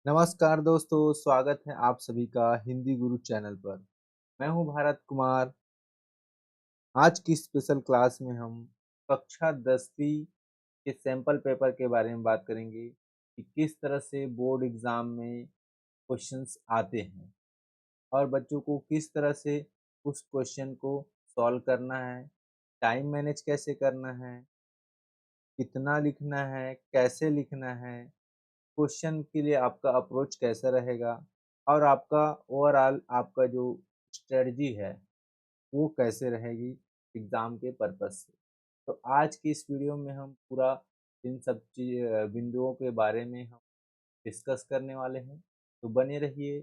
नमस्कार दोस्तों, स्वागत है आप सभी का हिंदी गुरु चैनल पर। मैं हूं भारत कुमार। आज की स्पेशल क्लास में हम कक्षा 10वीं के सैंपल पेपर के बारे में बात करेंगे कि किस तरह से बोर्ड एग्ज़ाम में क्वेश्चंस आते हैं और बच्चों को किस तरह से उस क्वेश्चन को सॉल्व करना है, टाइम मैनेज कैसे करना है, कितना लिखना है, कैसे लिखना है, क्वेश्चन के लिए आपका अप्रोच कैसा रहेगा और आपका ओवरऑल आपका जो स्ट्रेटजी है वो कैसे रहेगी एग्ज़ाम के पर्पज़ से। तो आज की इस वीडियो में हम पूरा इन सब बिंदुओं के बारे में हम डिस्कस करने वाले हैं। तो बने रहिए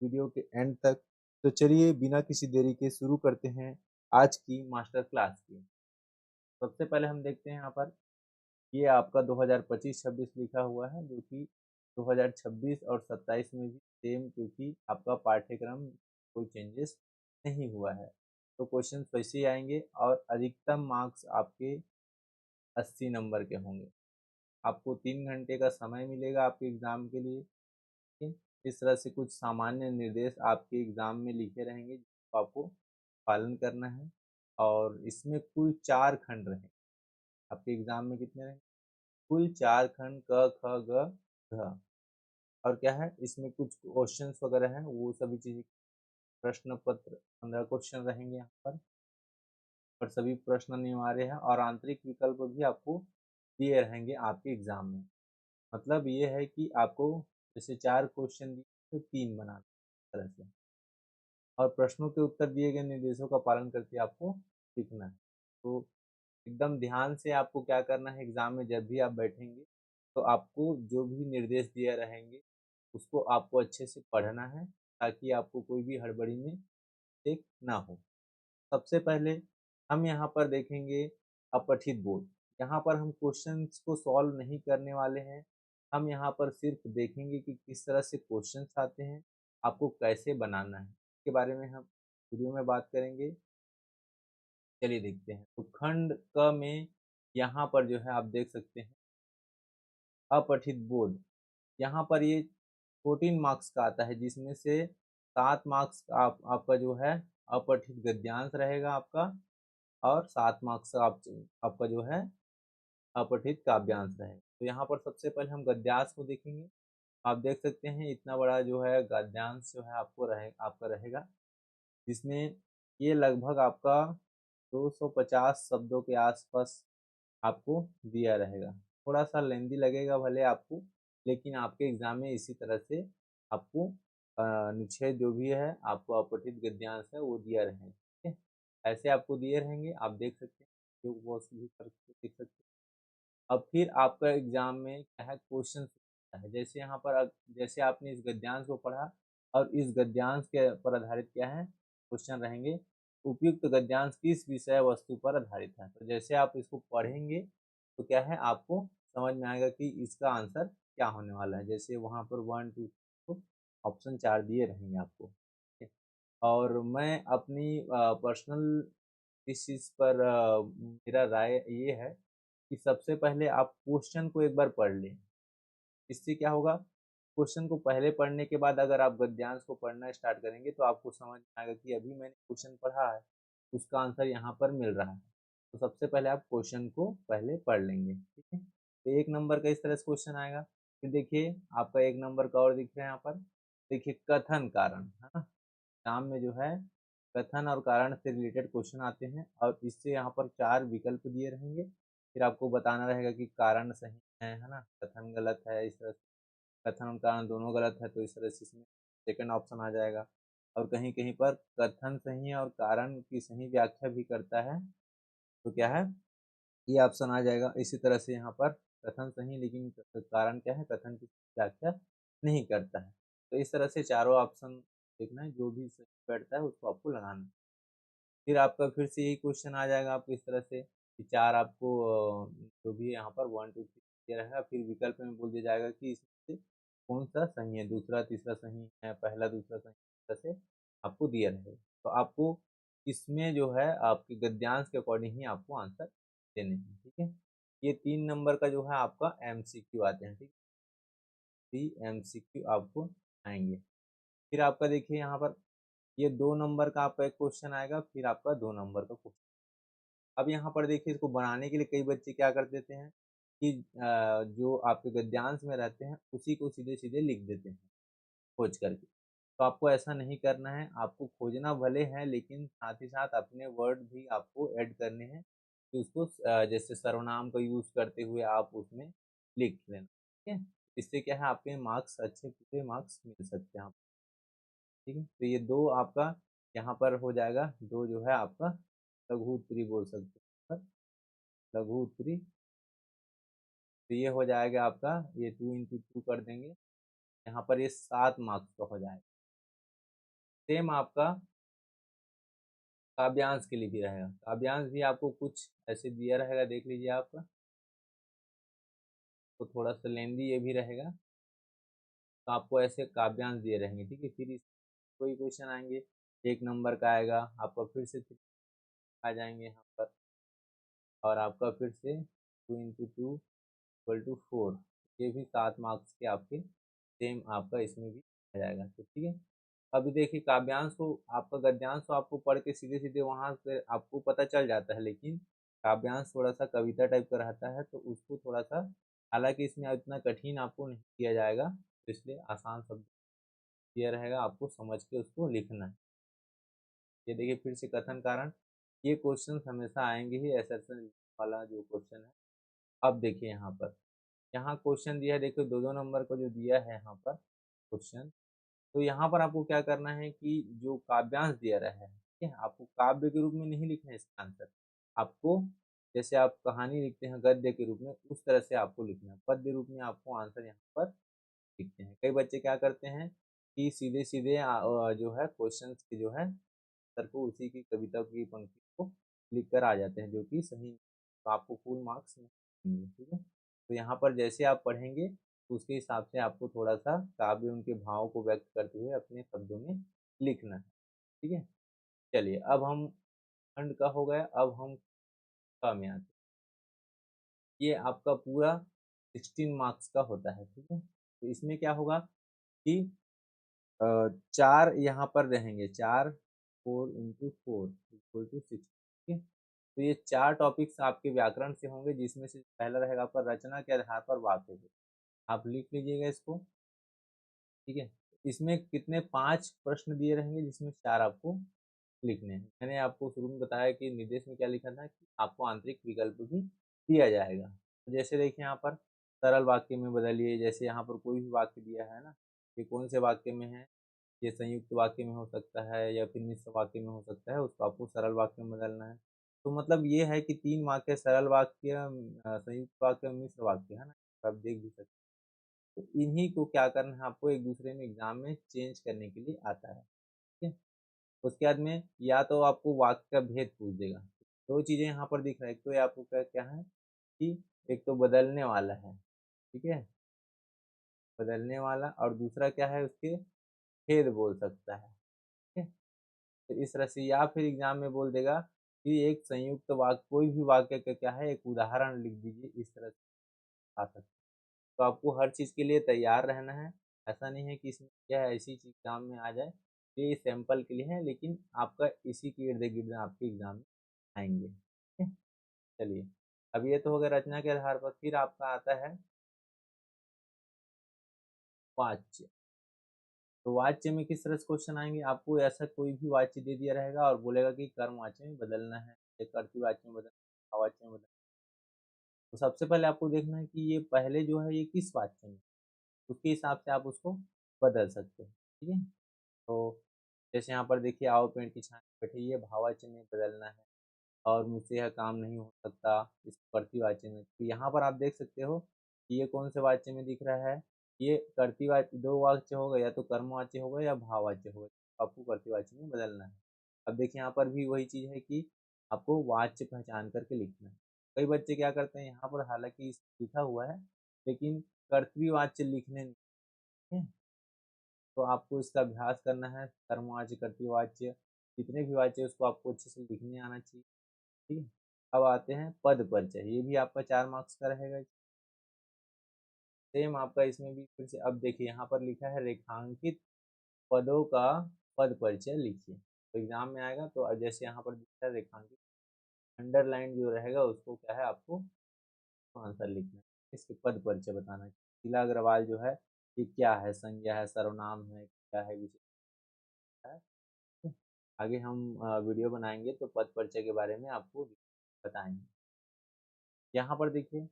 वीडियो के एंड तक। तो चलिए बिना किसी देरी के शुरू करते हैं आज की मास्टर क्लास की। सबसे पहले हम देखते हैं यहाँ पर ये आपका 2025-26 लिखा हुआ है, जो कि 2026 और 27 में भी सेम, क्योंकि आपका पाठ्यक्रम कोई चेंजेस नहीं हुआ है। तो क्वेश्चन वैसे ही आएंगे और अधिकतम मार्क्स आपके 80 नंबर के होंगे। आपको 3 घंटे का समय मिलेगा आपके एग्ज़ाम के लिए। ठीक है? इस तरह से कुछ सामान्य निर्देश आपके एग्ज़ाम में लिखे रहेंगे जिसको आपको पालन करना है। और इसमें कुल 4 खंड रहेंगे। आपके एग्ज़ाम में कितने रहेंगे? कुल 4 खंड, क ख ग घ। और क्या है, इसमें कुछ क्वेश्चंस वगैरह हैं, वो सभी चीज़ें प्रश्न पत्र 15 क्वेश्चन रहेंगे यहाँ पर सभी प्रश्न अनिवार्य है और आंतरिक विकल्प भी आपको दिए रहेंगे आपके एग्जाम में। मतलब ये है कि आपको जैसे 4 क्वेश्चन दिए तो 3 बनाना इस तरह से, और प्रश्नों के उत्तर दिए गए निर्देशों का पालन करके आपको लिखना है। तो एकदम ध्यान से आपको क्या करना है, एग्जाम में जब भी आप बैठेंगे तो आपको जो भी निर्देश दिए रहेंगे उसको आपको अच्छे से पढ़ना है, ताकि आपको कोई भी हड़बड़ी में मिस्टेक ना हो। सबसे पहले हम यहाँ पर देखेंगे अपठित बोर्ड। यहाँ पर हम क्वेश्चंस को सॉल्व नहीं करने वाले हैं। हम यहाँ पर सिर्फ देखेंगे कि किस तरह से क्वेश्चंस आते हैं, आपको कैसे बनाना है, इसके बारे में हम वीडियो में बात करेंगे। चलिए देखते हैं। तो खंड क में यहाँ पर जो है आप देख सकते हैं अपठित बोध। यहाँ पर ये 14 मार्क्स का आता है, जिसमें से 7 मार्क्स आपका जो है अपठित गद्यांश रहेगा आपका, और 7 मार्क्स आपका जो है अपठित काव्यांश रहेगा। तो यहाँ पर सबसे पहले हम गद्यांश को देखेंगे। आप देख सकते हैं इतना बड़ा जो है गद्यांश जो है आपका रहेगा, जिसमें ये लगभग आपका 250 शब्दों के आसपास आपको दिया रहेगा। थोड़ा सा लेंदी लगेगा भले आपको, लेकिन आपके एग्जाम में इसी तरह से आपको अनुच्छेद जो भी है आपको अपठित गद्यांश है वो दिया रहेगा। ठीक है, ऐसे आपको दिए रहेंगे, आप देख सकते हैं, जो वो भी करके देख सकते हैं। अब फिर आपका एग्जाम में क्या है, क्वेश्चन है। जैसे यहाँ पर जैसे आपने इस गद्यांश को पढ़ा और इस गद्यांश के पर आधारित क्या है क्वेश्चन रहेंगे, उपयुक्त गद्यांश किस विषय वस्तु पर आधारित है। तो जैसे आप इसको पढ़ेंगे तो क्या है, आपको समझ में आएगा कि इसका आंसर क्या होने वाला है। जैसे वहाँ पर 1 2 ऑप्शन 4 दिए रहेंगे आपको। ठीक है? और मैं अपनी पर्सनल इस चीज़ पर मेरा राय ये है कि सबसे पहले आप क्वेश्चन को एक बार पढ़ लें। इससे क्या होगा, क्वेश्चन को पहले पढ़ने के बाद अगर आप गद्यांश को पढ़ना स्टार्ट करेंगे तो आपको समझ में आएगा कि अभी मैंने क्वेश्चन पढ़ा है, उसका आंसर यहाँ पर मिल रहा है। तो सबसे पहले आप क्वेश्चन को पहले पढ़ लेंगे। ठीक है, तो 1 नंबर का इस तरह से क्वेश्चन आएगा। फिर देखिए आपका 1 नंबर का और दिख रहा है यहाँ पर। देखिए कथन कारण है ना, नाम में जो है कथन और कारण से रिलेटेड क्वेश्चन आते हैं, और इससे यहाँ पर 4 विकल्प दिए रहेंगे। फिर आपको बताना रहेगा कि कारण सही है ना, कथन गलत है, इस तरह से कथन और कारण दोनों गलत है, तो इस तरह से इसमें सेकंड ऑप्शन आ जाएगा। और कहीं कहीं पर कथन सही है और कारण की सही व्याख्या भी करता है, तो क्या है, ये ऑप्शन आ जाएगा। इसी तरह से यहाँ पर कथन सही, लेकिन कारण क्या है, कथन की व्याख्या नहीं करता है। तो इस तरह से चारों ऑप्शन देखना है, जो भी सही बैठता है उसको आपको लगाना है। फिर आपका फिर से यही क्वेश्चन आ जाएगा आपको इस तरह से कि 4 आपको जो भी यहाँ पर 1 2 3 दिया रहेगा, फिर विकल्प में बोल दिया जाएगा कि इसमें से कौन सा सही है, दूसरा तीसरा सही है, पहला दूसरा सही है, इस तरह से आपको दिया रहेगा। तो आपको इसमें जो है आपके गद्यांश के अकॉर्डिंग ही आपको आंसर देने हैं। ठीक है, ये 3 नंबर का जो है आपका MCQ आते हैं। ठीक है, MCQ आपको आएंगे। फिर आपका देखिए यहाँ पर ये 2 नंबर का आपका एक क्वेश्चन आएगा, फिर आपका 2 नंबर का क्वेश्चन। अब यहाँ पर देखिए इसको बनाने के लिए कई बच्चे क्या कर देते हैं कि जो आपके गद्यांश में रहते हैं उसी को सीधे सीधे लिख देते हैं खोज करके। तो आपको ऐसा नहीं करना है, आपको खोजना भले है लेकिन साथ ही साथ अपने वर्ड भी आपको ऐड करने हैं कि उसको जैसे सर्वनाम का यूज करते हुए आप उसमें लिख लेना, ठीक है। इससे क्या है आपके मार्क्स अच्छे पूरे मार्क्स मिल सकते हैं आप, ठीक है। तो ये 2 आपका यहाँ पर हो जाएगा, 2 जो है आपका लघु उत्तरी बोल सकते हैं, लघु उत्तरी। तो ये हो जाएगा आपका, ये 2 into 2 कर देंगे, यहाँ पर ये 7 मार्क्स का हो जाएगा। सेम आपका काव्यांश के लिए भी रहेगा, काव्यांश भी आपको कुछ ऐसे दिया रहेगा, देख लीजिए आपका, तो थोड़ा सा लेंदी ये भी रहेगा। तो आपको ऐसे काव्यांश दिए रहेंगे, ठीक है। फिर इस कोई क्वेश्चन आएंगे 1 नंबर का आएगा आपका, फिर से आ जाएंगे यहाँ पर, और आपका फिर से 2 into 2 = 4, ये भी 7 मार्क्स के आपके सेम आपका इसमें भी आ जाएगा, तो ठीक है। अभी देखिए काव्यांश को, आपका गद्यांश तो आपको पढ़ के सीधे सीधे वहां से आपको पता चल जाता है, लेकिन काव्यांश थोड़ा सा कविता टाइप का रहता है, तो उसको थोड़ा सा, हालांकि इसमें इतना कठिन आपको नहीं किया जाएगा, तो इसलिए आसान शब्द दिया रहेगा, आपको समझ के उसको लिखना है। ये देखिए फिर से कथन कारण, ये क्वेश्चन हमेशा आएंगे ही, असर्शन वाला जो क्वेश्चन है। अब देखिए यहाँ क्वेश्चन दिया है, देखो 2-2 नंबर को जो दिया है यहाँ पर क्वेश्चन, तो यहाँ पर आपको क्या करना है कि जो काव्यांश दिया रहा है, ठीक है, आपको काव्य के रूप में नहीं लिखना है इसका आंसर, आपको जैसे आप कहानी लिखते हैं गद्य के रूप में, उस तरह से आपको लिखना है, पद्य रूप में आपको आंसर यहाँ पर लिखते हैं। कई बच्चे क्या करते हैं कि सीधे सीधे जो है क्वेश्चन की जो है सर को उसी की कविता की पंक्ति को लिख कर आ जाते हैं, जो कि सही, तो आपको फुल मार्क्स नहीं मिलेंगे, ठीक है। तो यहाँ पर जैसे आप पढ़ेंगे उसके हिसाब से आपको थोड़ा सा काव्य उनके भाव को व्यक्त करते हुए अपने शब्दों में लिखना है, ठीक है। चलिए अब हम खंड का हो गया, अब हम क में आते हैं। ये आपका पूरा 16 मार्क्स का होता है, ठीक है। तो इसमें क्या होगा कि 4 यहाँ पर रहेंगे, 4 4 into 4 = 6, ठीक है। तो ये 4 टॉपिक्स आपके व्याकरण से होंगे, जिसमें से पहला रहेगा आपका रचना के आधार पर वाक्य, आप लिख लीजिएगा इसको, ठीक है। इसमें कितने 5 प्रश्न दिए रहेंगे, जिसमें 4 आपको लिखने हैं। मैंने आपको शुरू में बताया कि निर्देश में क्या लिखा था कि आपको आंतरिक विकल्प भी दिया जाएगा। जैसे देखिए यहाँ पर सरल वाक्य में बदलिए, जैसे यहाँ पर कोई भी वाक्य दिया है ना, ये कौन से वाक्य में है, ये संयुक्त वाक्य में हो सकता है या फिर मिश्र वाक्य में हो सकता है, उसको आपको सरल वाक्य में बदलना है। तो मतलब ये है कि 3 वाक्य, सरल वाक्य, संयुक्त वाक्य, मिश्र वाक्य, है ना, आप देख भी सकते हैं। तो इन्हीं को क्या करना है आपको एक दूसरे में एग्जाम में चेंज करने के लिए आता है, ठीक है। उसके बाद में या तो आपको वाक्य का भेद पूछ देगा, 2 चीजें यहाँ पर दिख रहा है, एक तो ये आपको क्या क्या है कि एक तो बदलने वाला है, ठीक है, बदलने वाला, और दूसरा क्या है उसके भेद बोल सकता है, ठीक है। तो इस तरह से, या फिर एग्जाम में बोल देगा कि एक संयुक्त वाक्य, कोई भी वाक्य का क्या है एक उदाहरण लिख दीजिए, इस तरह से आ सकता है। तो आपको हर चीज़ के लिए तैयार रहना है, ऐसा नहीं है कि इसमें क्या है ऐसी चीज़ एग्जाम में आ जाए, ये सैंपल के लिए है, लेकिन आपका इसी के इर्द गिर्द आपके एग्जाम में आएंगे, ठीक है। चलिए अब ये तो हो गया रचना के आधार पर, फिर आपका आता है वाच्य। तो वाच्य में किस तरह से क्वेश्चन आएंगे, आपको ऐसा कोई भी वाच्य दे दिया रहेगा और बोलेगा कि कर्म वाच्य में बदलना है या कर्तृ वाच्य में बदलना है, वाच्य में बदलना है। तो सबसे पहले आपको देखना है कि ये पहले जो है ये किस वाच्य में, उसके हिसाब से आप उसको बदल सकते हैं, ठीक है। तो जैसे यहाँ पर देखिए, आओ पेड़ की छाया में बैठे, ये भाववाच्य में बदलना है, और मुझसे यह काम नहीं हो सकता इसको प्रतिवाच्य में। तो यहाँ पर आप देख सकते हो कि ये कौन से वाच्य में दिख रहा है, ये कर्तृवाच्य, 2 वाच्य होगा, या तो कर्मवाच्य होगा या भाववाच्य होगा, आपको कर्तृवाच्य में बदलना है। अब देखिए यहाँ पर भी वही चीज़ है कि आपको वाच्य पहचान करके लिखना है। कई बच्चे क्या करते हैं, यहाँ पर हालांकि लिखा हुआ है लेकिन कर्तृवाच्य लिखने नहीं है, तो आपको इसका अभ्यास करना है, कर्मवाच्य, कर्तृवाच्य, जितने भी वाच्य है उसको आपको अच्छे से लिखने आना चाहिए, ठीक है। अब आते हैं पद परिचय, ये भी आपका 4 मार्क्स का रहेगा। सेम आपका इसमें भी फिर से अब देखिए यहाँ पर लिखा है रेखांकित पदों का पद परिचय लिखिए। तो एग्जाम में आएगा तो जैसे यहाँ पर दिख रहा है रेखांकित, अंडरलाइन जो रहेगा उसको क्या है आपको आंसर लिखना है, इसके पद परिचय बताना है। शीला अग्रवाल जो है ये क्या है, संज्ञा है, सर्वनाम है, क्या है, विशेषण है। आगे हम वीडियो बनाएंगे तो पद परिचय के बारे में आपको बताएंगे। यहाँ पर देखिए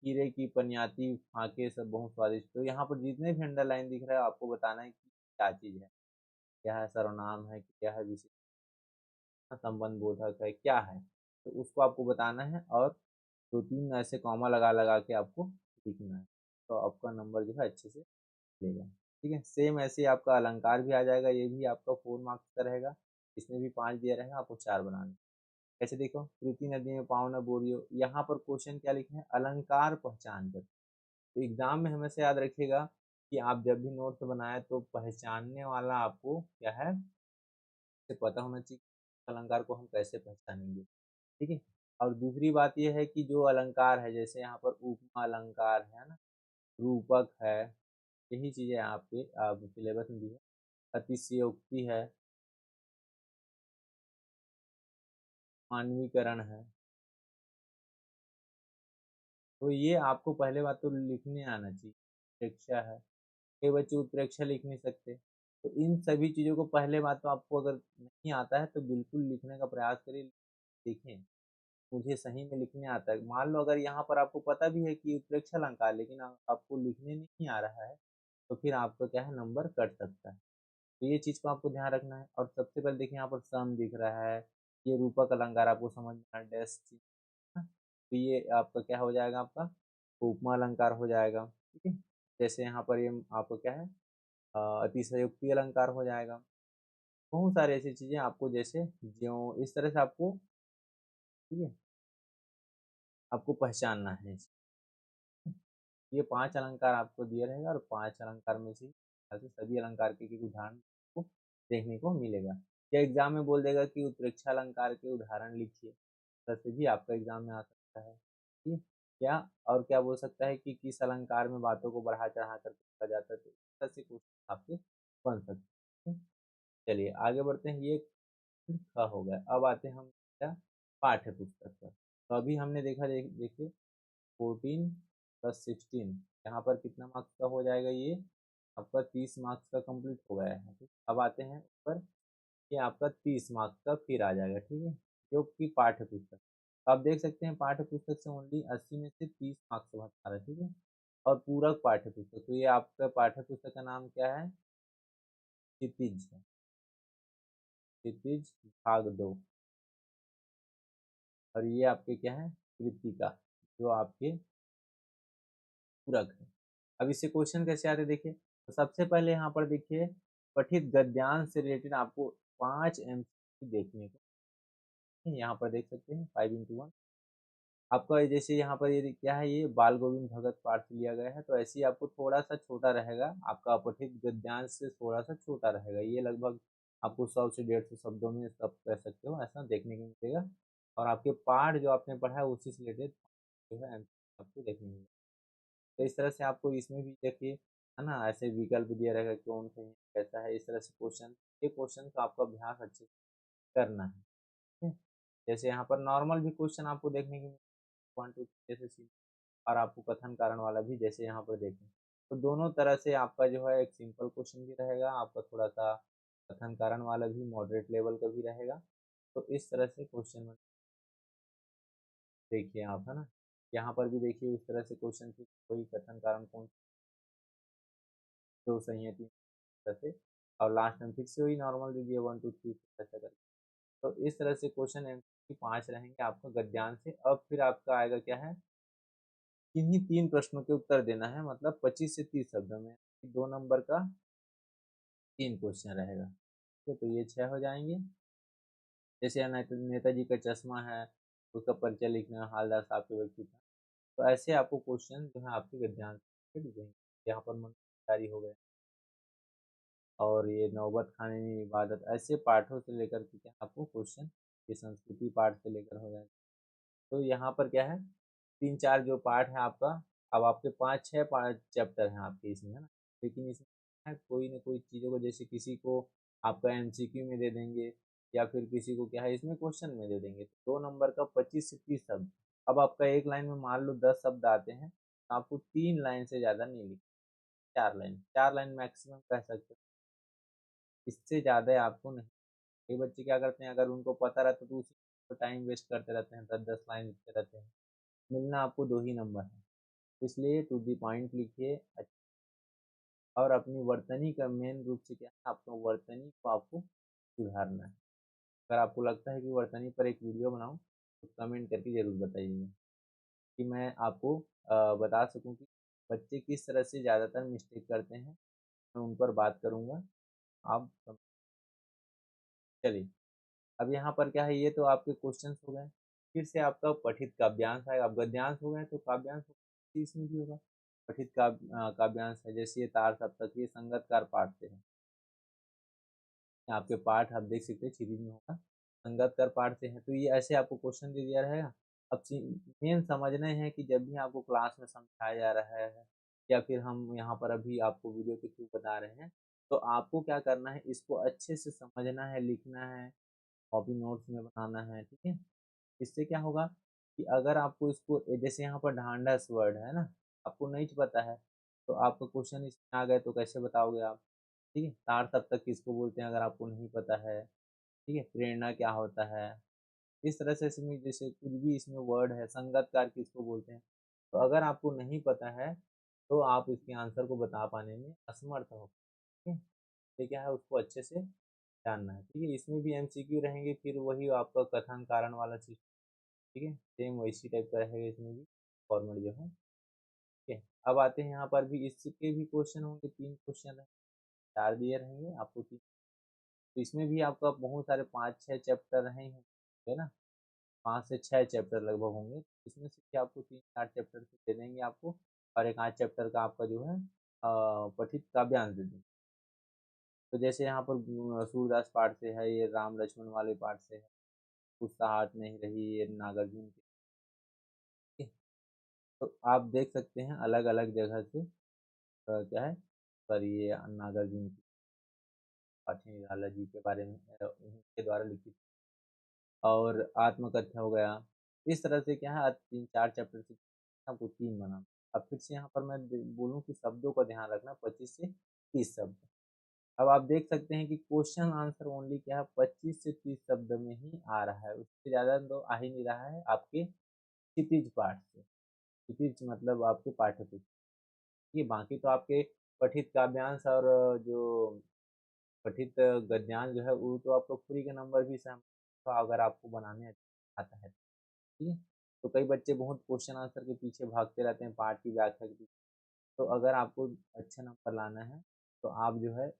कीरे की पनियाती फाके सब बहुत स्वादिष्ट। तो यहाँ पर जितने भी अंडरलाइन दिख रहा है आपको बताना है कि क्या चीज़ है, क्या है, सर्वनाम है, क्या है, विशेषण, संबंध बोधक है, क्या है, तो उसको आपको बताना है और 2-3 ऐसे कॉमा लगा लगा के आपको लिखना है, तो आपका नंबर जो है अच्छे से मिलेगा। ठीक है, सेम ऐसे ही आपका अलंकार भी आ जाएगा, ये भी आपका 4 मार्क्स का रहेगा, इसमें भी 5 दिया रहेगा, आपको 4 बनाना। ऐसे देखो, प्रीति नदी में पाँव न बोरियो, यहाँ पर क्वेश्चन क्या लिखे हैं, अलंकार पहचान कर। तो एग्जाम में हमेशा याद रखिएगा कि आप जब भी नोट्स बनाए तो पहचानने वाला आपको क्या है पता होना चाहिए, अलंकार को हम कैसे पहचानेंगे। ठीक है, और दूसरी बात यह है कि जो अलंकार है, जैसे यहाँ पर उपमा अलंकार है ना, रूपक है, यही चीजें आपके सिलेबस में भी है, अतिशयोक्ति है, मानवीकरण है। तो ये आपको पहले बात तो लिखने आना चाहिए। उत्प्रेक्षा है, कई बच्चे उत्प्रेक्षा लिख नहीं सकते, तो इन सभी चीजों को पहले बात तो आपको अगर नहीं आता है तो बिल्कुल लिखने का प्रयास करिए, लिखें। मुझे सही में लिखने आता है, मान लो अगर यहाँ पर आपको पता भी है कि उत्प्रेक्षा अलंकार, लेकिन आपको लिखने नहीं आ रहा है तो फिर आपका क्या है नंबर कट सकता है। तो ये चीज को आपको ध्यान रखना है। और सबसे पहले देखिए यहाँ पर सम दिख रहा है, ये रूपक अलंकार आपको समझ में आना, डैश, तो ये आपका क्या हो जाएगा, आपका उपमा अलंकार हो जाएगा। ठीक है, जैसे यहाँ पर ये आपको क्या है अतिशयोक्ति अलंकार हो जाएगा। बहुत सारी ऐसी चीजें आपको जैसे जो इस तरह से आपको, ठीक है, आपको पहचानना है। ये 5 अलंकार आपको दिए रहेगा और 5 अलंकार में से ऐसे सभी अलंकार के उदाहरण को देखने को मिलेगा। या एग्जाम में बोल देगा कि उत्प्रेक्षा अलंकार के उदाहरण लिखिए, वैसे भी आपका एग्जाम में आ सकता है। ठीक, क्या और क्या बोल सकता है कि किस अलंकार में बातों को बढ़ा चढ़ा कर पूछा जाता है, तो इस तरह से क्वेश्चन आपके बन सकते हैं। चलिए आगे बढ़ते हैं, ये का हो गया। अब आते हैं हम क्या पाठ्य पुस्तक पर। तो अभी हमने देखा देखिए 14 + 16 यहाँ पर कितना मार्क्स का हो जाएगा, ये आपका 30 मार्क्स का कंप्लीट हो गया है। ठीक, अब आते हैं ऊपर, ये आपका 30 मार्क्स का फिर आ जाएगा। ठीक है, जो कि पाठ्य पुस्तक, आप देख सकते हैं पाठ्य पुस्तक से ओनली 80 में से 30 मार्क्स बता रहा है। ठीक है, और पूरक पाठ्य पुस्तक, तो ये आपका पाठ्य पुस्तक का नाम क्या है, क्षितिज है, क्षितिज भाग 2। और ये आपके क्या है कृतिका, जो आपके पूरक है। अब इससे क्वेश्चन कैसे आते देखिए, तो सबसे पहले यहाँ पर देखिए पठित गद्यांश से रिलेटेड आपको 5 MCQ देखने को, यहाँ पर देख सकते हैं 5x1। आपका जैसे यहाँ पर ये क्या है, ये बाल गोविंद भगत पाठ से लिया गया है, तो ऐसे ही आपको थोड़ा सा छोटा रहेगा, आपका अपठित गद्यांश से थोड़ा सा छोटा रहेगा, ये लगभग आपको 100 से 150 शब्दों में सब कह सकते हो, ऐसा देखने को मिलेगा। और आपके पाठ जो आपने पढ़ा है उसी से रिलेटेड जो है आपको देखने को मिलेगा। तो इस तरह से आपको इसमें भी देखिए, है ना, ऐसे विकल्प दिया रहेगा कौन सही कैसा है, इस तरह से क्वेश्चन, ये क्वेश्चन का आपको अभ्यास अच्छे से करना है। ठीक है, जैसे यहाँ पर नॉर्मल भी क्वेश्चन आपको देखने को 1 2 जैसे सी, और आपको कथन कारण वाला भी जैसे यहाँ पर देखें, तो दोनों तरह से आपका जो है एक सिंपल क्वेश्चन भी रहेगा, आपका थोड़ा सा कथन कारण वाला भी मॉडरेट लेवल का भी रहेगा। तो इस तरह से क्वेश्चन देखिए आप, है ना, यहाँ पर भी देखिए इस तरह से क्वेश्चन की कोई कथन कारण कौन दो सही है, 3 तरह से, और लास्ट में फिर से वही नॉर्मल दीजिए 1 2 3 ऐसा करके। तो इस तरह से क्वेश्चन एमसीक्यू 5 रहेंगे आपका गद्यांश से। अब फिर आपका आएगा क्या है, किन्हीं 3 प्रश्नों के उत्तर देना है, मतलब 25 से 30 शब्दों में, 2 नंबर का 3 क्वेश्चन रहेगा। ठीक है, तो ये 6 हो जाएंगे। जैसे नेताजी का चश्मा है, उसका परिचय लिखना, हालदार साहब के व्यक्तित्व, तो ऐसे आपको क्वेश्चन जो है आपके गद्यांश से दिखेंगे। यहाँ पर मंत्री हो गए, और ये नौबत खाने में इबादत, ऐसे पाठों से लेकर के क्या आपको क्वेश्चन, ये संस्कृति पाठ से लेकर हो जाए। तो यहाँ पर क्या है 3-4 जो पाठ है आपका अब आपके 5-6 चैप्टर हैं आपके इसमें, है ना? लेकिन इसमें कोई ना कोई चीज़ों को, जैसे किसी को आपका एमसीक्यू में दे देंगे या फिर किसी को क्या है इसमें क्वेश्चन में दे देंगे, 2 नंबर का 25 से 30 शब्द। अब आपका एक लाइन में मान लो 10 शब्द आते हैं, तो आपको 3 लाइन से ज़्यादा नहीं लिखना, 4 लाइन मैक्सिमम कह सकते हो, इससे ज़्यादा आपको नहीं। कई बच्चे क्या करते हैं, अगर उनको पता रहता तो उसी पे टाइम वेस्ट करते रहते हैं, 10-10 लाइन लिखते रहते हैं। मिलना आपको 2 ही नंबर है, इसलिए टू द पॉइंट लिखिए। और अपनी वर्तनी का मेन रूप से क्या है, आपको वर्तनी को आपको सुधारना है। अगर आपको लगता है कि वर्तनी पर एक वीडियो बनाऊँ, तो कमेंट करके ज़रूर बताइएगा, कि मैं आपको बता सकूँ कि बच्चे किस तरह से ज़्यादातर मिस्टेक करते हैं, मैं उन पर बात करूँगा। आप चलिए, अब यहाँ पर क्या है, ये तो आपके क्वेश्चंस हो गए। फिर से आपका पठित काव्यांश आएगा। अब गद्यांश हो गए तो काव्यांश इसमें भी होगा। पठित काव्यांश है, जैसे ये तार सप्तक, ये संगतकार पाठ से है। आपके पाठ आप देख सकते हैं सीरीज में होगा, संगतकार पाठ से है, तो ये ऐसे आपको क्वेश्चन दे दिया रहेगा। अब मेन समझना है कि जब भी आपको क्लास में समझाया जा रहा है या फिर हम यहाँ पर अभी आपको वीडियो के थ्रू बता रहे हैं, तो आपको क्या करना है, इसको अच्छे से समझना है, लिखना है, कॉपी नोट्स में बनाना है, ठीक है। इससे क्या होगा कि अगर आपको इसको जैसे यहाँ पर ढांढस वर्ड है ना, आपको नहीं पता है, तो आपका क्वेश्चन इसमें आ गए तो कैसे बताओगे आप, ठीक है। तार तब तक किसको बोलते हैं अगर आपको नहीं पता है, ठीक है। प्रेरणा क्या होता है, इस तरह से इसमें जैसे कुछ भी इसमें वर्ड है, संगतकार किसको बोलते हैं, तो अगर आपको नहीं पता है तो आप इसके आंसर को बता पाने में असमर्थ हो, ठीक है। तो क्या है, उसको अच्छे से जानना है, ठीक है। इसमें भी एमसीक्यू रहेंगे, फिर वही आपका कथन कारण वाला चीज, ठीक है, सेम वैसी टाइप का रहेगा इसमें भी, फॉर्मेट जो है, ठीक है। अब आते हैं यहाँ पर भी, इसके भी क्वेश्चन होंगे, 3 क्वेश्चन है, 4 दिए रहेंगे आपको 3। तो इसमें भी आपका बहुत सारे 5-6 चैप्टर रहेंगे, है ना, 5 से 6 चैप्टर लगभग होंगे। इसमें से भी आपको 3-4 चैप्टर दे देंगे आपको, और एक आध चैप्टर का आपका जो है पठित काव्यांश दे देंगे। तो जैसे यहाँ पर सूरदास पाठ से है, ये राम लक्ष्मण वाले पाठ से है, उत्साहट नहीं रही, ये नागार्जुन के, तो आप देख सकते हैं अलग अलग जगह से क्या है, पर ये नागार्जुन की पाठी निराला जी के बारे में उनके द्वारा लिखित, और आत्मकथ्य हो गया। इस तरह से क्या है, 3-4 चैप्टर से आपको 3 बना। अब फिर से यहाँ पर मैं बोलूँ कि शब्दों का ध्यान रखना, 25 से 30 शब्द। अब आप देख सकते हैं कि क्वेश्चन आंसर ओनली क्या है, 25 से 30 शब्द में ही आ रहा है, उससे ज़्यादा तो आ ही नहीं रहा है आपके क्षितिज पाठ से। क्षितिज मतलब आपके पाठ्य पुस्तक, ये बाकी तो आपके पठित काव्यांश और जो पठित गद्यांश जो है, वो तो आपको फ्री के नंबर भी से तो अगर आपको बनाने आता है, ठीक है। तो कई बच्चे बहुत क्वेश्चन आंसर के पीछे भागते रहते हैं, पाठ की व्याख्या के पीछे। तो अगर आपको अच्छे नंबर लाना है, तो आप जो है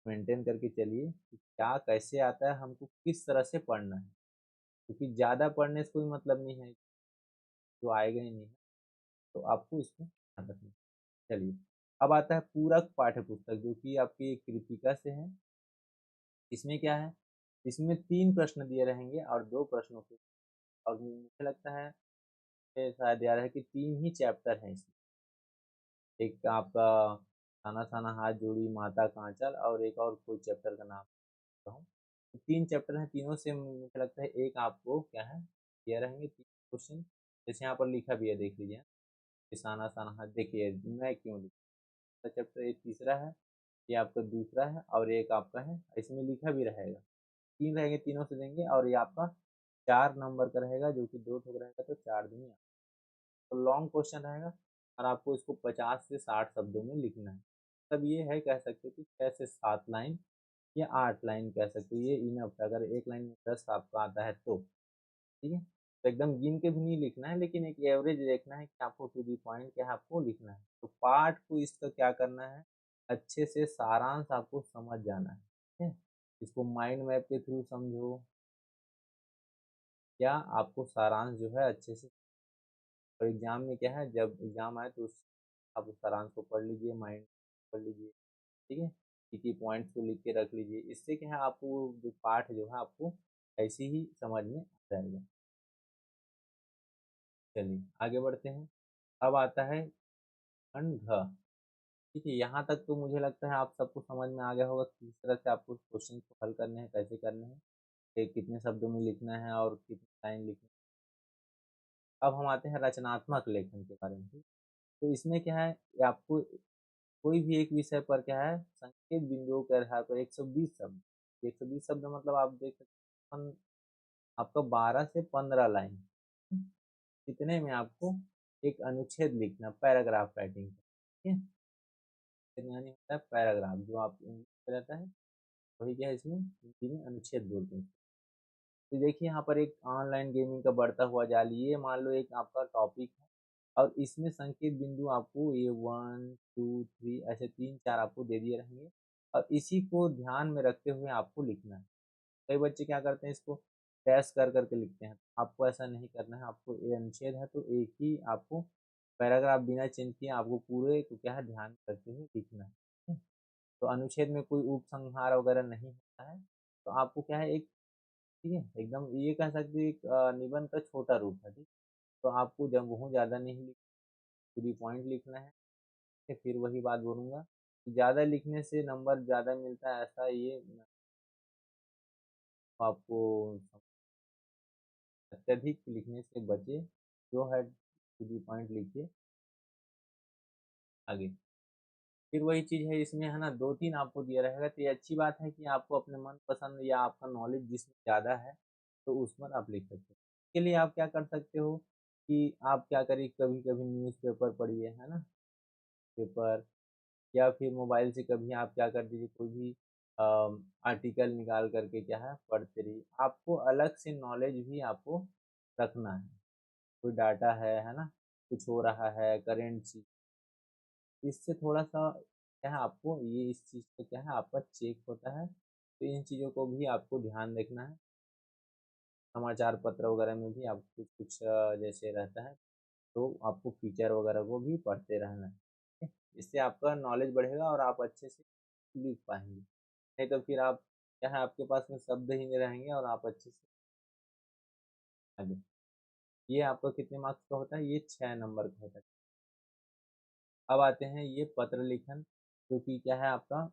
मेंटेन करके चलिए कि क्या कैसे आता है, हमको किस तरह से पढ़ना है, क्योंकि ज़्यादा पढ़ने से कोई मतलब नहीं है, जो आएगा ही नहीं है, तो आपको इसमें ध्यान रखना। चलिए, अब आता है पूरक पाठ्य पुस्तक, जो कि आपकी एक कृतिका से है। इसमें क्या है, इसमें 3 प्रश्न दिए रहेंगे और 2 प्रश्नों के, और मुझे लगता है शायद याद है कि 3 ही चैप्टर हैं इसमें। एक आपका साना साना हाथ जोड़ी माता कांचल, और एक और कोई चैप्टर का नाम बताऊँ। तो 3 चैप्टर हैं, तीनों से मुझे लगता है एक आपको क्या है, दिए रहेंगे 3 क्वेश्चन। जैसे यहाँ पर लिखा भी है, देख लीजिए, कि साना साना हाथ, देखिए मैं क्यों लिखा चैप्टर, ये तीसरा है, ये आपका दूसरा है, और एक आपका है, इसमें लिखा भी रहेगा। 3 रहेंगे, तीनों से देंगे, और ये आपका 4 नंबर का रहेगा, जो कि 2 ठोक रहेगा, तो 4 दूनी 8। तो लॉन्ग क्वेश्चन रहेगा, और आपको इसको 50 से 60 शब्दों में लिखना है। तब ये है, कह सकते हो कि 6 से 7 लाइन या 8 लाइन कह सकते हो, ये इनफ है। अगर एक लाइन में 10 आपको आता है तो, ठीक है। तो एकदम गिन के भी नहीं लिखना है, लेकिन एक एवरेज देखना है कि आपको टू दी पॉइंट क्या है, आपको लिखना है। तो पाठ को इसका क्या करना है, अच्छे से सारांश आपको समझ जाना है, ठीक है। इसको माइंड मैप के थ्रू समझो, या आपको सारांश जो है अच्छे से, और एग्जाम में क्या है, जब एग्जाम आए तो आप उस सारांश को पढ़ लीजिए, माइंड पढ़ लीजिए, ठीक है। की पॉइंट्स को लिख के रख लीजिए, इससे क्या है, आपको जो पाठ जो है आपको ऐसे ही समझ में आ जाएगा। चलिए आगे बढ़ते हैं। अब आता है खंड घ। ठीक है, यहाँ तक तो मुझे लगता है आप सबको समझ में आ गया होगा कि किस तरह से आपको क्वेश्चन को हल करने हैं, कैसे करने हैं, कि कितने शब्दों में लिखना है और कितनी लाइन लिखनी है। अब हम आते हैं रचनात्मक लेखन के बारे में। तो इसमें क्या है कि आपको कोई भी एक विषय पर क्या है संकेत बिंदुओं के आधार पर 120 शब्द, 120 शब्द मतलब आप देख सकते हैं आपका 12 से 15 लाइन, इतने में आपको एक अनुच्छेद लिखना, पैराग्राफ राइटिंग, ठीक है। यानी होता है पैराग्राफ, जो आप इंग्लिश में रहता है वही क्या है इसमें हिंदी में अनुच्छेद बोलते हैं। तो देखिए यहाँ पर एक ऑनलाइन गेमिंग का बढ़ता हुआ जाल, ये मान लो एक आपका टॉपिक है और इसमें संकेत बिंदु आपको ये 1 2 3 ऐसे 3 4 आपको दे दिए रहेंगे और इसी को ध्यान में रखते हुए आपको लिखना है। कई बच्चे क्या करते हैं इसको डैश कर करके लिखते हैं, आपको ऐसा नहीं करना है। आपको ये अनुच्छेद है तो एक ही आपको पैराग्राफ बिना चेंज किए आपको पूरे को क्या है ध्यान में रखते हुए लिखना है, ठीक है? तो अनुच्छेद में कोई उपसंहार वगैरह नहीं होता है, तो आपको क्या है एक, ठीक है, एकदम ये कह सकते हैं एक निबंध का छोटा रूप है, ठीक। तो आपको जब बहुत ज़्यादा नहीं लिख, टू दी पॉइंट लिखना है, ठीक है। फिर वही बात बोलूँगा कि ज़्यादा लिखने से नंबर ज़्यादा मिलता है, ऐसा ये आपको अत्यधिक लिखने से बचे, जो है टू दी पॉइंट लिखिए आगे। फिर वही चीज़ है इसमें है ना, 2 3 आपको दिया रहेगा तो ये अच्छी बात है कि आपको अपने मनपसंद या आपका नॉलेज जिसमें ज़्यादा है तो उस पर आप लिख सकते हो। इसके लिए आप क्या कर सकते हो कि आप क्या करिए, कभी कभी न्यूज़पेपर पढ़िए, है ना, पेपर, या फिर मोबाइल से कभी आप क्या कर दीजिए कोई भी आर्टिकल निकाल करके क्या है पढ़ते रहिए। आपको अलग से नॉलेज भी आपको रखना है, कोई डाटा है ना, कुछ हो रहा है करेंट चीज, इससे थोड़ा सा क्या है आपको ये इस चीज़ पे क्या है आपका चेक होता है, तो इन चीज़ों को भी आपको ध्यान रखना है। समाचार पत्र वगैरह में भी आपको कुछ कुछ जैसे रहता है तो आपको फीचर वगैरह को भी पढ़ते रहना है, ठीक है? इससे आपका नॉलेज बढ़ेगा और आप अच्छे से लिख पाएंगे। नहीं तो फिर आप क्या है आपके पास में शब्द ही नहीं रहेंगे और आप अच्छे से आगे। ये आपका कितने मार्क्स का होता है, ये 6 नंबर का होता है। अब आते हैं ये पत्र लिखन, जो कि क्या है आपका,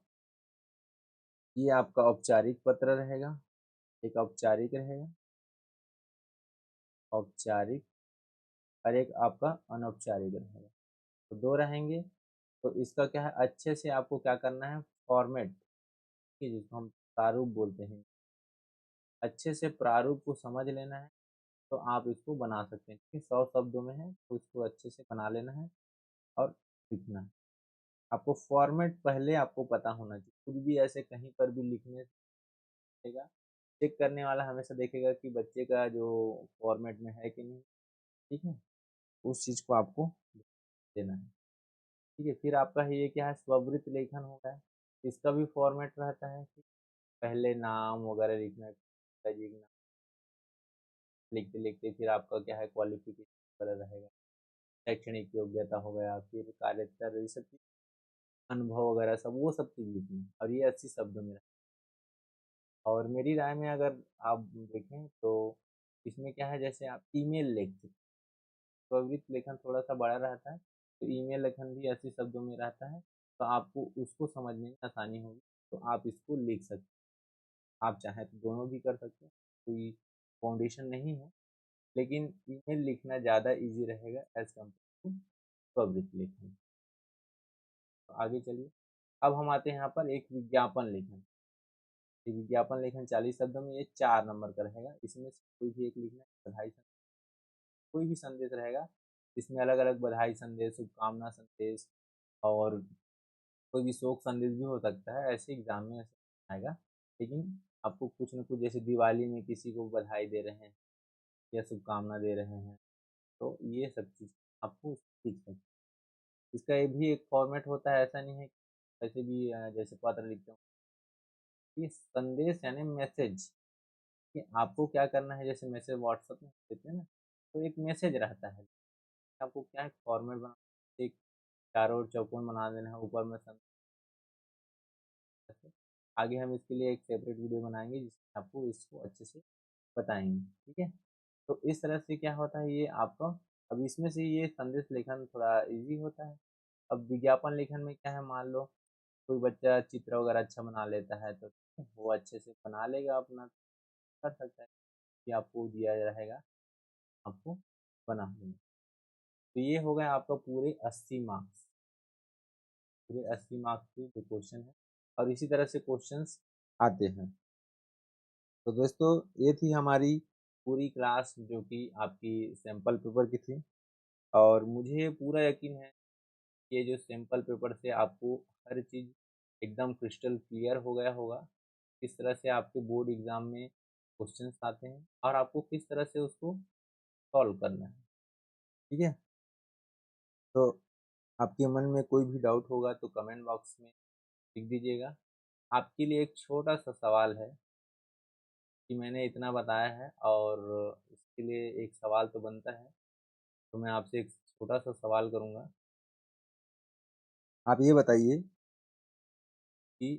ये आपका औपचारिक पत्र रहेगा, एक औपचारिक रहेगा, औपचारिक, और एक आपका अनौपचारिक रहेगा, तो दो रहेंगे। तो इसका क्या है अच्छे से आपको क्या करना है फॉर्मेट, कि जिसको हम प्रारूप बोलते हैं, अच्छे से प्रारूप को समझ लेना है तो आप इसको बना सकते हैं, ठीक है। 100 शब्दों में है तो इसको अच्छे से बना लेना है और लिखना है। आपको फॉर्मेट पहले आपको पता होना चाहिए, कुछ भी ऐसे कहीं पर भी लिखने देगा, चेक करने वाला हमेशा देखेगा कि बच्चे का जो फॉर्मेट में है कि नहीं, ठीक है, उस चीज़ को आपको देना है, ठीक है। फिर आपका ये क्या है स्ववृत्त लेखन होगा है, इसका भी फॉर्मेट रहता है कि पहले नाम वगैरह लिखना है, पिताजी का नाम लिखते लिखते फिर आपका क्या है क्वालिफिकेशन वगैरह रहेगा, शैक्षणिक योग्यता हो गया, फिर कार्यस्तर, ये सब चीज़, अनुभव वगैरह सब वो सब चीज़ लिखनी है और ये 80 शब्दों में। और मेरी राय में अगर आप देखें तो इसमें क्या है जैसे आप ईमेल लिख सकते हैं, त्वरित लेखन थोड़ा सा बड़ा रहता है तो ईमेल लेखन भी 80 शब्दों में रहता है, तो आपको उसको समझने में आसानी होगी, तो आप इसको लिख सकते हैं। आप चाहें तो दोनों भी कर सकते हैं, कोई फाउंडेशन नहीं है, लेकिन ईमेल लिखना ज़्यादा इजी रहेगा एज कम्पेयर टू त्वरित लेखन। तो आगे चलिए, अब हम आते हैं यहाँ पर एक विज्ञापन लेखन। ये विज्ञापन लेखन 40 शब्दों में, ये 4 नंबर का रहेगा, इसमें से कोई भी एक लिखना है, बधाई कोई भी संदेश रहेगा, इसमें अलग अलग बधाई संदेश, शुभकामना संदेश, और कोई भी शोक संदेश भी हो सकता है, ऐसे एग्जाम में ऐसे आएगा। लेकिन आपको कुछ न कुछ जैसे दिवाली में किसी को बधाई दे रहे हैं या शुभकामना दे रहे हैं, तो ये सब चीज़ आपको सीख सकते हैं। इसका ये भी एक फॉर्मेट होता है, ऐसा नहीं है वैसे भी जैसे पत्र लिखते हो, ये संदेश यानी मैसेज, कि आपको क्या करना है, जैसे मैसेज व्हाट्सएप में देते हैं ना, तो एक मैसेज रहता है, आपको क्या है फॉर्मेट बना, एक चारों ओर चौकोन बना देना है, ऊपर में संदेश। आगे हम इसके लिए एक सेपरेट वीडियो बनाएंगे जिसमें आपको इसको अच्छे से बताएंगे, ठीक है। तो इस तरह से क्या होता है ये आपका, अब इसमें से ये संदेश लेखन थोड़ा इजी होता है। अब विज्ञापन लेखन में क्या है, मान लो कोई बच्चा चित्र वगैरह अच्छा बना लेता है तो वो अच्छे से बना लेगा, अपना कर सकता है कि आपको दिया रहेगा, आपको बना देना। तो ये हो गए आपका पूरे 80 मार्क्स, पूरे 80 मार्क्स के जो क्वेश्चन है, और इसी तरह से क्वेश्चंस आते हैं। तो दोस्तों ये थी हमारी पूरी क्लास जो कि आपकी सैंपल पेपर की थी, और मुझे पूरा यकीन है ये जो सैंपल पेपर से आपको हर चीज़ एकदम क्रिस्टल क्लियर हो गया होगा, किस तरह से आपके बोर्ड एग्ज़ाम में क्वेश्चंस आते हैं और आपको किस तरह से उसको सॉल्व करना है। ठीक है? तो आपके मन में कोई भी डाउट होगा तो कमेंट बॉक्स में लिख दीजिएगा। आपके लिए एक छोटा-सा सवाल है कि मैंने इतना बताया है और इसके लिए एक सवाल तो बनता है, तो मैं आपसे एक छोटा-सा सवाल करूँगा। आप ये बताइए कि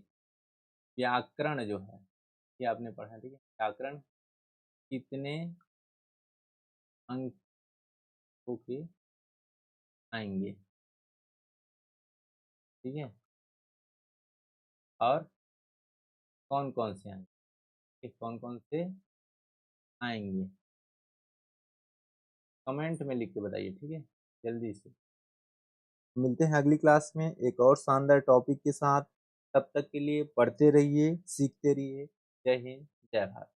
व्याकरण जो है, ये आपने पढ़ा है, ठीक है? व्याकरण कितने अंकों के आएँगे? ठीक है? और कौन-कौन से आएँगे? ये कौन-कौन से आएँगे? कमेंट में लिख के बताइए, ठीक है? जल्दी से। मिलते हैं अगली क्लास में एक और शानदार टॉपिक के साथ। तब तक के लिए पढ़ते रहिए, सीखते रहिए। जय हिंद, जय भारत।